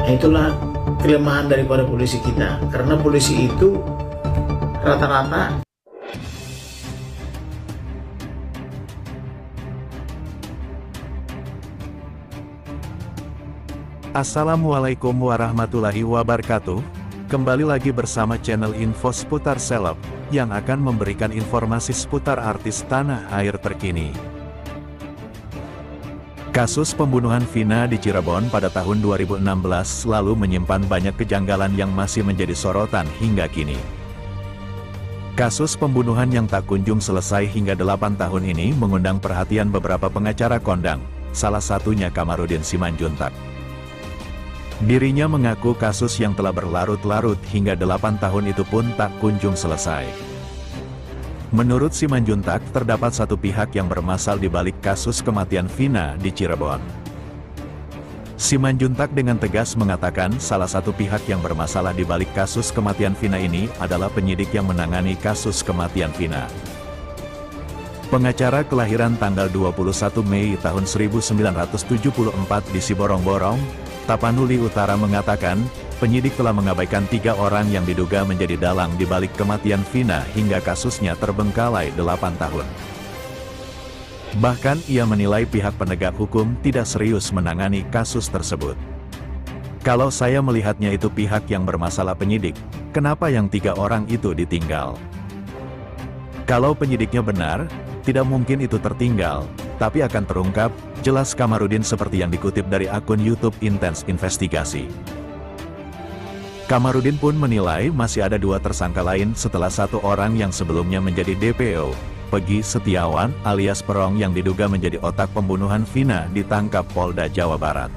Nah, itulah kelemahan daripada polisi kita, karena polisi itu rata-rata. Assalamualaikum warahmatullahi wabarakatuh. Kembali lagi bersama channel info seputar seleb, yang akan memberikan informasi seputar artis tanah air terkini. Kasus pembunuhan Vina di Cirebon pada tahun 2016 lalu menyimpan banyak kejanggalan yang masih menjadi sorotan hingga kini. Kasus pembunuhan yang tak kunjung selesai hingga 8 tahun ini mengundang perhatian beberapa pengacara kondang, salah satunya Kamarudin Simanjuntak. Dirinya mengaku kasus yang telah berlarut-larut hingga 8 tahun itu pun tak kunjung selesai. Menurut Simanjuntak, terdapat satu pihak yang bermasal di balik kasus kematian Vina di Cirebon. Simanjuntak dengan tegas mengatakan salah satu pihak yang bermasalah di balik kasus kematian Vina ini adalah penyidik yang menangani kasus kematian Vina. Pengacara kelahiran tanggal 21 Mei tahun 1974 di Siborong-Borong, Tapanuli Utara mengatakan, penyidik telah mengabaikan 3 orang yang diduga menjadi dalang di balik kematian Vina hingga kasusnya terbengkalai 8 tahun. Bahkan ia menilai pihak penegak hukum tidak serius menangani kasus tersebut. Kalau saya melihatnya itu pihak yang bermasalah penyidik, kenapa yang 3 orang itu ditinggal? Kalau penyidiknya benar, tidak mungkin itu tertinggal, tapi akan terungkap, jelas Kamarudin seperti yang dikutip dari akun YouTube Intens Investigasi. Kamarudin pun menilai masih ada 2 tersangka lain setelah 1 orang yang sebelumnya menjadi DPO, Peggy Setiawan alias Perong yang diduga menjadi otak pembunuhan Vina ditangkap Polda Jawa Barat.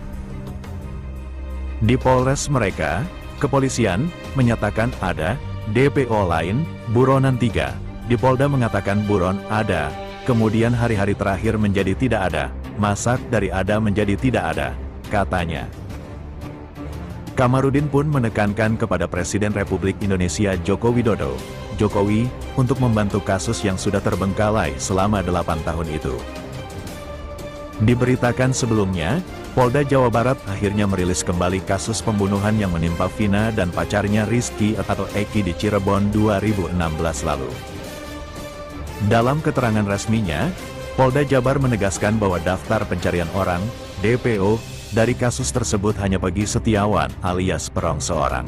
Di Polres mereka, kepolisian menyatakan ada DPO lain, buronan 3. Di Polda mengatakan buron ada, kemudian hari-hari terakhir menjadi tidak ada, masak dari ada menjadi tidak ada, katanya. Kamarudin pun menekankan kepada Presiden Republik Indonesia Joko Widodo, Jokowi, untuk membantu kasus yang sudah terbengkalai selama 8 tahun itu. Diberitakan sebelumnya, Polda Jawa Barat akhirnya merilis kembali kasus pembunuhan yang menimpa Vina dan pacarnya Rizky atau Eki di Cirebon 2016 lalu. Dalam keterangan resminya, Polda Jabar menegaskan bahwa daftar pencarian orang, DPO, dari kasus tersebut hanya Peggy Setiawan alias Perong seorang.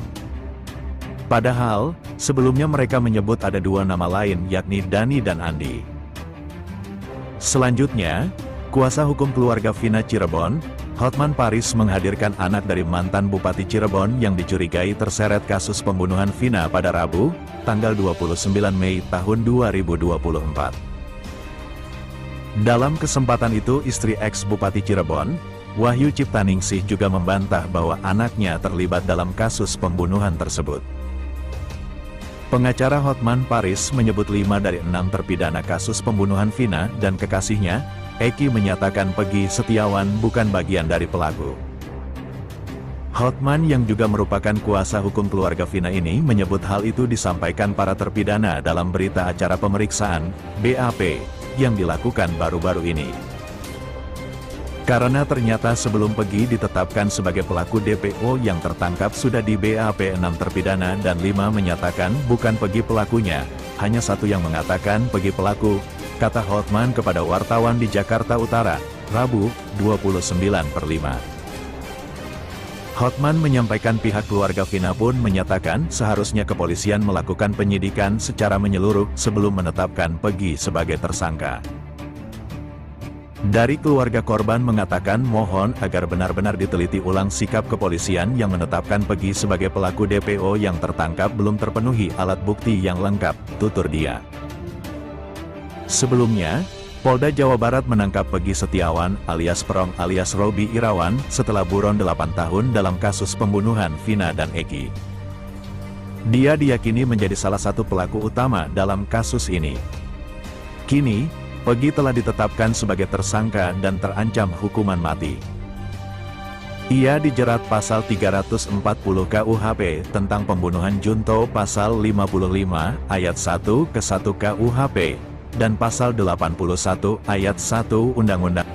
Padahal, sebelumnya mereka menyebut ada 2 nama lain yakni Dani dan Andi. Selanjutnya, kuasa hukum keluarga Vina Cirebon, Hotman Paris menghadirkan anak dari mantan Bupati Cirebon yang dicurigai terseret kasus pembunuhan Vina pada Rabu, tanggal 29 Mei tahun 2024. Dalam kesempatan itu istri ex-Bupati Cirebon, Wahyu Ciptaningsih juga membantah bahwa anaknya terlibat dalam kasus pembunuhan tersebut. Pengacara Hotman Paris menyebut 5 dari 6 terpidana kasus pembunuhan Vina dan kekasihnya, Eki menyatakan Peggy Setiawan bukan bagian dari pelaku. Hotman yang juga merupakan kuasa hukum keluarga Vina ini menyebut hal itu disampaikan para terpidana dalam berita acara pemeriksaan, BAP, yang dilakukan baru-baru ini. Karena ternyata sebelum Peggy ditetapkan sebagai pelaku DPO yang tertangkap sudah di BAP 6 terpidana dan 5 menyatakan bukan Peggy pelakunya, hanya 1 yang mengatakan Peggy pelaku, kata Hotman kepada wartawan di Jakarta Utara, Rabu, 29/5. Hotman menyampaikan pihak keluarga Vina pun menyatakan seharusnya kepolisian melakukan penyidikan secara menyeluruh sebelum menetapkan Peggy sebagai tersangka. Dari keluarga korban mengatakan mohon agar benar-benar diteliti ulang sikap kepolisian yang menetapkan Peggy sebagai pelaku DPO yang tertangkap belum terpenuhi alat bukti yang lengkap, tutur dia. Sebelumnya, Polda Jawa Barat menangkap Peggy Setiawan alias Perong alias Robi Irawan setelah buron 8 tahun dalam kasus pembunuhan Vina dan Eki. Dia diyakini menjadi salah satu pelaku utama dalam kasus ini. Kini, Peggy telah ditetapkan sebagai tersangka dan terancam hukuman mati. Ia dijerat pasal 340 KUHP tentang pembunuhan junto pasal 55 ayat 1 ke 1 KUHP dan pasal 81 ayat 1 Undang-Undang